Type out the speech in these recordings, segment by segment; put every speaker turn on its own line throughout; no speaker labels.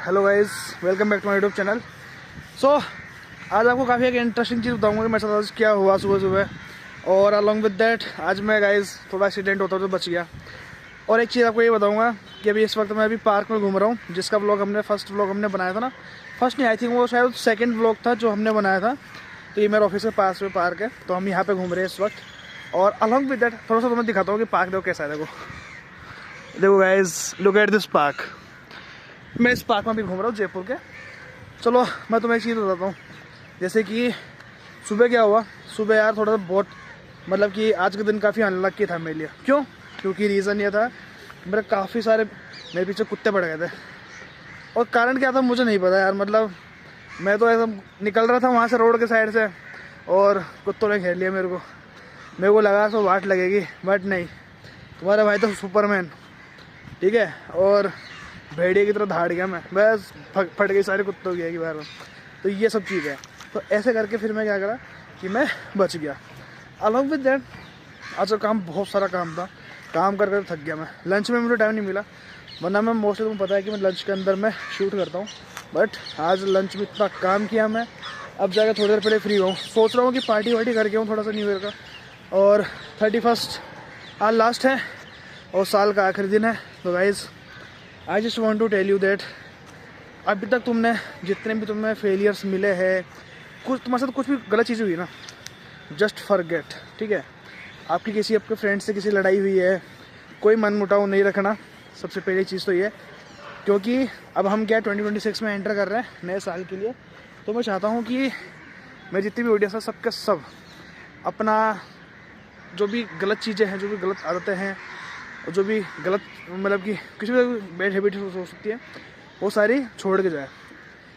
Hello guys, welcome back to my YouTube channel. So आज आपको काफ़ी एक इंटरेस्टिंग चीज़ बताऊंगा कि मेरे साथ आज क्या हुआ सुबह सुबह। और अलॉन्ग विद दैट आज मैं गाइस थोड़ा एक्सीडेंट होता तो बच गया। और एक चीज़ आपको ये बताऊंगा कि अभी इस वक्त मैं अभी पार्क में घूम रहा हूँ, जिसका फर्स्ट व्लॉग हमने बनाया था ना। फर्स्ट नहीं, आई थिंक वो शायद सेकेंड व्लॉग था जो हमने बनाया था। तो ये मेरे ऑफिस के पास में पार्क है, तो हम यहाँ पे घूम रहे हैं इस वक्त। और अलॉन्ग विद दैट थोड़ा सा तुम्हें दिखाता हूँ कि पार्क देखो कैसा है। देखो guys, look at this park. मैं इस पार्क में भी घूम रहा हूँ जयपुर के। चलो मैं तुम्हें एक चीज़ बताता हूँ। जैसे कि सुबह क्या हुआ, सुबह यार थोड़ा सा बहुत मतलब कि आज के दिन काफ़ी अनलक्की था मेरे लिए। क्यों? क्योंकि रीज़न ये था कि मेरे काफ़ी सारे मेरे पीछे कुत्ते पड़ गए थे। और कारण क्या था मुझे नहीं पता यार। मतलब मैं तो ऐसा निकल रहा था वहाँ से रोड के साइड से और कुत्तों ने घेर लिया मेरे को लगा तो वाट लगेगी, बट नहीं, तुम्हारा भाई तो सुपरमैन, ठीक है। और भेड़िए की तरह धाड़ गया मैं, बस फट गई सारे कुत्तों की एक बार में। तो ये सब चीज़ है। तो ऐसे करके फिर मैं क्या करा कि मैं बच गया। अलॉन्ग विद दैट आज का बहुत सारा काम था, काम कर कर थक गया मैं। लंच में मुझे टाइम नहीं मिला, वरना मैं मोस्टली तुम्हें पता है कि मैं लंच के अंदर मैं शूट करता हूँ। बट आज लंच में इतना काम किया मैं, अब जाकर थोड़ी देर पहले फ्री हूँ। सोच रहा हूँ कि पार्टी वार्टी करके हूँ थोड़ा सा न्यू ईयर का। और 31 आज लास्ट है और साल का आखिरी दिन है। तो guys I just want to tell you that अभी तक तुमने जितने भी तुम्हें फेलियर्स मिले हैं, कुछ तुम्हारे साथ कुछ भी गलत चीज़ हुई ना, जस्ट फॉरगेट, ठीक है। आपके फ्रेंड से किसी लड़ाई हुई है, कोई मन मुटाव नहीं रखना। सबसे पहली चीज़ तो ये, क्योंकि अब हम क्या 2026 में एंटर कर रहे हैं नए साल के लिए। तो मैं चाहता हूँ कि मैं जितनी भी वीडियोस हैं सबके सब अपना जो भी गलत चीज़ें हैं, जो भी गलत आदतें हैं, और जो भी गलत मतलब कि किसी भी बैड हैबिट हो सकती है, वो सारी छोड़ के जाए।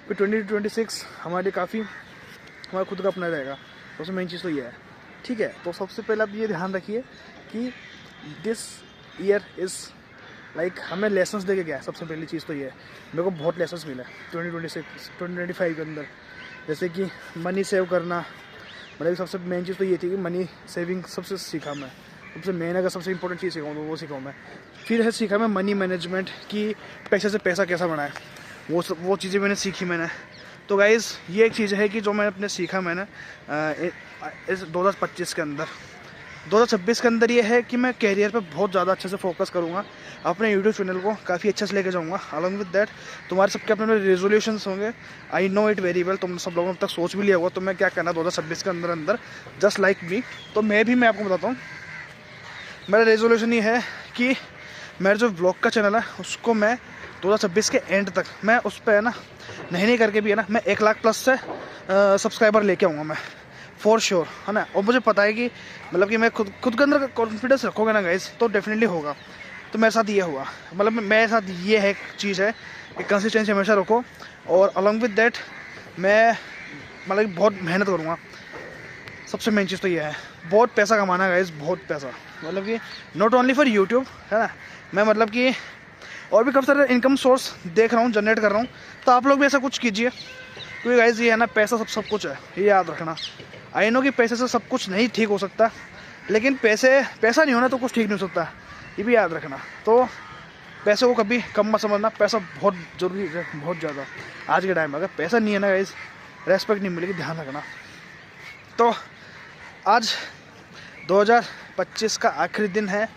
फिर 2026 हमारे काफ़ी हमारा खुद का अपना रहेगा। सबसे मेन चीज़ तो ये है, ठीक है। तो सबसे पहले आप ये ध्यान रखिए कि दिस ईयर इज़ लाइक हमें लेसन्स दे के गया है। सबसे पहली चीज़ तो ये है, मेरे को बहुत लेसन्स मिला 2025 के अंदर। जैसे कि मनी सेव करना, मतलब सबसे मेन चीज़ तो ये थी कि मनी सेविंग सबसे सीखा मैं। सबसे मेन अगर सबसे इंपॉर्टेंट चीज़ सीखा तो वो सीखा मैं। फिर है सीखा मैं मनी मैनेजमेंट, कि पैसे से पैसा कैसा बनाए, वो चीज़ें मैंने सीखी मैंने। तो गाइज़ ये एक चीज़ है कि जो मैंने अपने सीखा मैंने इस 2025 के अंदर। 2026 के अंदर ये है कि मैं कैरियर पे बहुत ज़्यादा अच्छे से फोकस करूँगा, अपने यूट्यूब चैनल को काफ़ी अच्छे से लेके जाऊँगा। अलॉन्ग विद दैट तुम्हारे सबके अपने रेजोल्यूशंस होंगे, I know it very well. तुम सब लोगों ने अब तक सोच भी लिया होगा तो मैं क्या करना 2026 के अंदर जस्ट लाइक मी। तो मैं आपको बताता हूँ। मेरा रेजोल्यूशन ये है कि मेरा जो व्लॉग का चैनल है उसको मैं 2026 के एंड तक मैं उस पर है ना नहीं करके भी है ना मैं 1 लाख प्लस से सब्सक्राइबर लेके आऊँगा मैं, फॉर श्योर, है ना। और मुझे पता है कि मतलब कि मैं खुद के अंदर कॉन्फिडेंस रखोगे ना गाइस तो डेफिनेटली होगा। तो मेरे साथ ये हुआ, मतलब मेरे साथ ये है चीज़ है कि कंसिस्टेंसी हमेशा रखो। और अलॉन्ग विद दैट मैं मतलब बहुत मेहनत करूँगा। सबसे मेन चीज़ तो ये है, बहुत पैसा कमाना गाइस, बहुत पैसा। मतलब कि नॉट ओनली फॉर यूट्यूब, है ना। मैं मतलब कि और भी काफ़ी सारे इनकम सोर्स देख रहा हूँ, जनरेट कर रहा हूँ। तो आप लोग भी ऐसा कुछ कीजिए, क्योंकि गाइस ये है ना, पैसा सब कुछ है, ये याद रखना। आई नो कि पैसे से सब कुछ नहीं ठीक हो सकता, लेकिन पैसा नहीं होना तो कुछ ठीक नहीं हो सकता, ये भी याद रखना। तो पैसे को कभी कम मत समझना, पैसा बहुत ज़रूरी है, बहुत ज़्यादा। आज के टाइम में अगर पैसा नहीं है ना गाइस, रेस्पेक्ट नहीं मिलेगी, ध्यान रखना। तो आज 2025 का आखिरी दिन है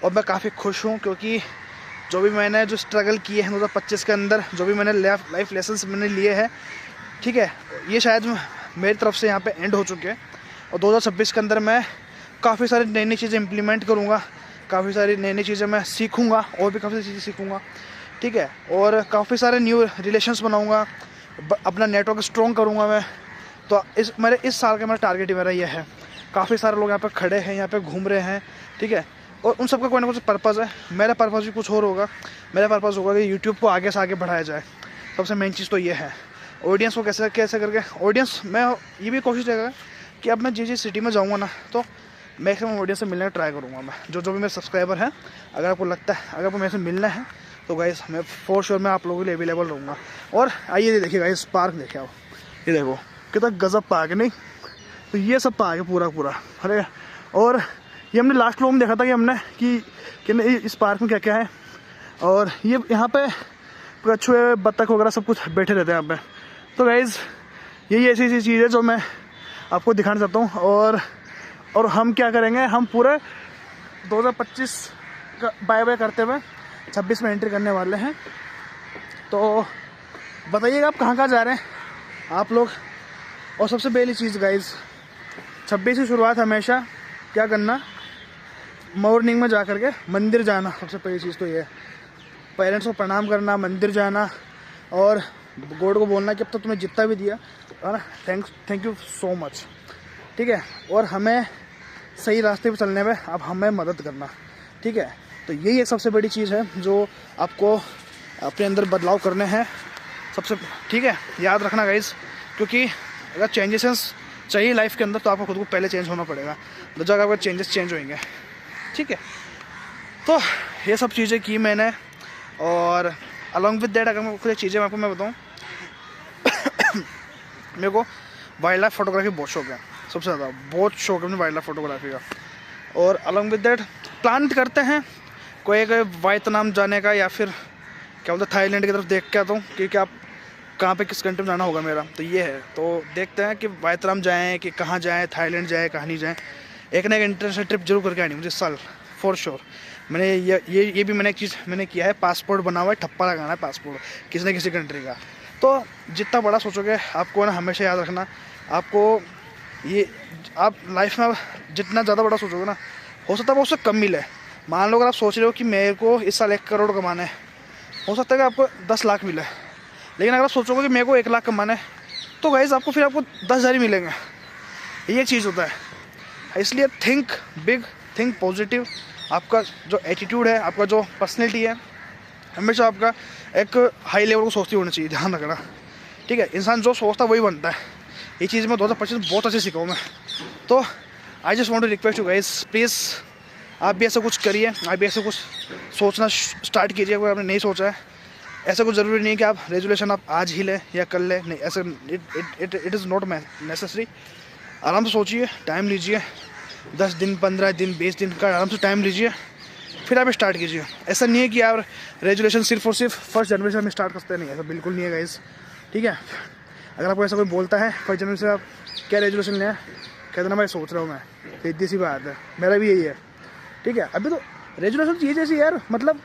और मैं काफ़ी खुश हूँ, क्योंकि जो स्ट्रगल किए हैं 2025 के अंदर, जो भी मैंने लाइफ लेसन्स मैंने लिए हैं, ठीक है, ये शायद मेरी तरफ से यहाँ पे एंड हो चुके हैं। और 2026 के अंदर मैं काफ़ी सारी नई चीज़ें इम्प्लीमेंट करूँगा, काफ़ी सारी नई चीज़ें मैं सीखूँगा, और भी काफ़ी सारी चीज़ें सीखूँगा, ठीक है। और काफ़ी सारे न्यू रिलेशंस बनाऊँगा, अपना नेटवर्क स्ट्रॉन्ग करूँगा मैं। तो इस साल का मेरा टारगेट ही मेरा ये है। काफ़ी सारे लोग यहाँ पे खड़े हैं, यहाँ पे घूम रहे हैं, ठीक है। और उन सबका कोई ना कुछ पर्पज़ है। मेरा पर्पज़ भी कुछ और होगा। मेरा पर्पज़ होगा कि यूट्यूब को आगे से आगे बढ़ाया जाए। सबसे मेन चीज़ तो ये है। ऑडियंस को कैसे करके ऑडियंस, मैं ये भी कोशिश रहेगा कि अब मैं जिस सिटी में जाऊँगा ना, तो मैक्सिमम ऑडियंस से मिलने का ट्राई करूँगा मैं। जो भी मेरे सब्सक्राइबर हैं, अगर आपको लगता है अगर आपको मेरे से मिलना है तो गाइस मैं फॉर श्योर मैं आप लोगों के लिए अवेलेबल रहूँगा। और आइए देखिए गाइस, पार्क देखे आओ, ये देखो कितना गजब पार्क है, नहीं? तो ये सब पार्क है पूरा। अरे और ये हमने लास्ट व्लॉग में देखा था कि इस पार्क में क्या क्या है। और ये यहाँ पे कछुए, बत्तख वगैरह सब कुछ बैठे रहते हैं यहाँ पे। तो गाइज़ यही ऐसी ऐसी चीज़ है जो मैं आपको दिखाना चाहता हूँ। और हम क्या करेंगे, हम पूरे 2025 का बाय बाय करते हुए 26 में एंट्री करने वाले हैं। तो बताइएगा आप कहाँ जा रहे हैं आप लोग। और सबसे पहली चीज़ गाइज़, 26 की शुरुआत हमेशा क्या करना, मॉर्निंग में जा कर के मंदिर जाना। सबसे पहली चीज़ तो ये है, पेरेंट्स को प्रणाम करना, मंदिर जाना और गॉड को बोलना कि अब तो तुम्हें जितना भी दिया है ना, थैंक यू सो मच, ठीक है। और हमें सही रास्ते पे चलने में अब हमें मदद करना, ठीक है। तो यही एक सबसे बड़ी चीज़ है जो आपको अपने अंदर बदलाव करने हैं सबसे, ठीक है। याद रखना गाइस, क्योंकि अगर चेंजेस चाहिए लाइफ के अंदर तो आपको खुद को पहले चेंज होना पड़ेगा, तो जब आपका चेंजेस चेंज होंगे, ठीक है। तो ये सब चीज़ें की मैंने। और अलॉन्ग विद दैट अगर मैं कुछ चीज़ें आपको मैं बताऊँ, मेरे को वाइल्ड लाइफ फोटोग्राफी बहुत शौक है, सबसे ज़्यादा बहुत शौक है मुझे वाइल्ड लाइफ फोटोग्राफी का। और अलॉन्ग विद दैट प्लान करते हैं कोई वियतनाम जाने का, या फिर क्या बोलते हैं थाईलैंड की तरफ देख के आता हूँ कि क्या कहाँ पे किस कंट्री में जाना होगा मेरा, तो ये है। तो देखते हैं कि वियतनाम जाएँ कि कहाँ जाएँ, थाईलैंड जाएँ, कहाँ नहीं जाएँ। एक ना एक इंटरनेशनल ट्रिप जरूर करके आनी मुझे इस साल फॉर श्योर। मैंने ये भी मैंने एक चीज़ मैंने किया है, पासपोर्ट बना हुआ है, ठप्पा लगाना है पासपोर्ट किसी न किसी कंट्री का। तो जितना बड़ा सोचोगे आपको ना हमेशा याद रखना, आपको ये आप लाइफ में जितना ज़्यादा बड़ा सोचोगे ना, हो सकता है वो उससे कम मिले। मान लो अगर आप सोच रहे हो कि मेरे को इस साल 1 करोड़ कमाना है, हो सकता है कि आपको 10 लाख मिले। लेकिन अगर आप सोचोगे कि मेरे को 1 लाख कमाना है, तो गाइस आपको 10,000 ही मिलेंगे। ये चीज़ होता है। इसलिए थिंक बिग, थिंक पॉजिटिव। आपका जो एटीट्यूड है, आपका जो पर्सनैलिटी है, हमेशा आपका एक हाई लेवल को सोचती होनी चाहिए, ध्यान रखना, ठीक है। इंसान जो सोचता है वही बनता है। ये चीज़ मैं 2025 में बहुत अच्छे सीखा हूँ मैं। तो I just want to request you guys, please आप भी ऐसा कुछ करिए, आप भी ऐसा कुछ सोचना स्टार्ट कीजिए अगर आपने नहीं सोचा है। ऐसा कुछ ज़रूरी नहीं है कि आप रेजोल्यूशन आप आज ही लें या कल लें, नहीं, ऐसा इट इज़ नॉट नेसेसरी। आराम से सोचिए, टाइम लीजिए, 10 दिन, 15 दिन, 20 दिन का आराम से टाइम लीजिए, फिर आप स्टार्ट कीजिए। ऐसा नहीं है कि आप रेजोल्यूशन सिर्फ और सिर्फ 1 जनवरी से हम स्टार्ट करते नहीं, ऐसा बिल्कुल नहीं है गाइस, ठीक है। अगर आपको ऐसा कोई बोलता है 1 जनवरी से आप क्या रेजोल्यूशन लें, कहते ना भाई सोच रहा हूँ मैं, तो इतनी सी बात है, मेरा भी यही है, ठीक है। अभी तो रेजोल्यूशन चीज़ ऐसी यार, मतलब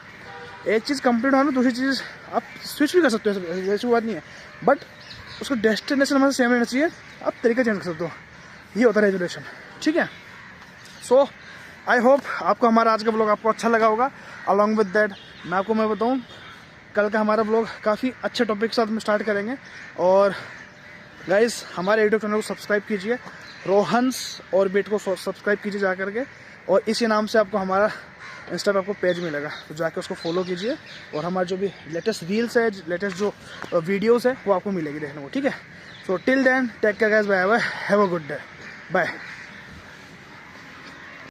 एक चीज़ कंप्लीट होना, दूसरी चीज़ आप स्विच भी कर सकते हो, ऐसी बात नहीं है, बट उसका डेस्टिनेशन हमारे सेम रहना चाहिए, आप तरीका चेंज कर सकते हो, ये होता है रेजोल्यूशन, ठीक है। सो आई होप आपको हमारा आज का ब्लॉग आपको अच्छा लगा होगा। अलॉन्ग विद दैट मैं बताऊँ, कल का हमारा ब्लॉग काफ़ी अच्छे टॉपिक के साथ में स्टार्ट करेंगे। और गाइस हमारे यूट्यूब चैनल को सब्सक्राइब कीजिए, रोहन्स ऑर्बिट को सब्सक्राइब कीजिए जा करके, और इसी नाम से आपको हमारा इंस्टा पे आपको पेज मिलेगा, तो जाके उसको फॉलो कीजिए। और हमारे जो भी लेटेस्ट रील्स है, लेटेस्ट जो वीडियोस है वो आपको मिलेगी देखने को, ठीक है। So till then take care guys, bye bye, have a good day, bye.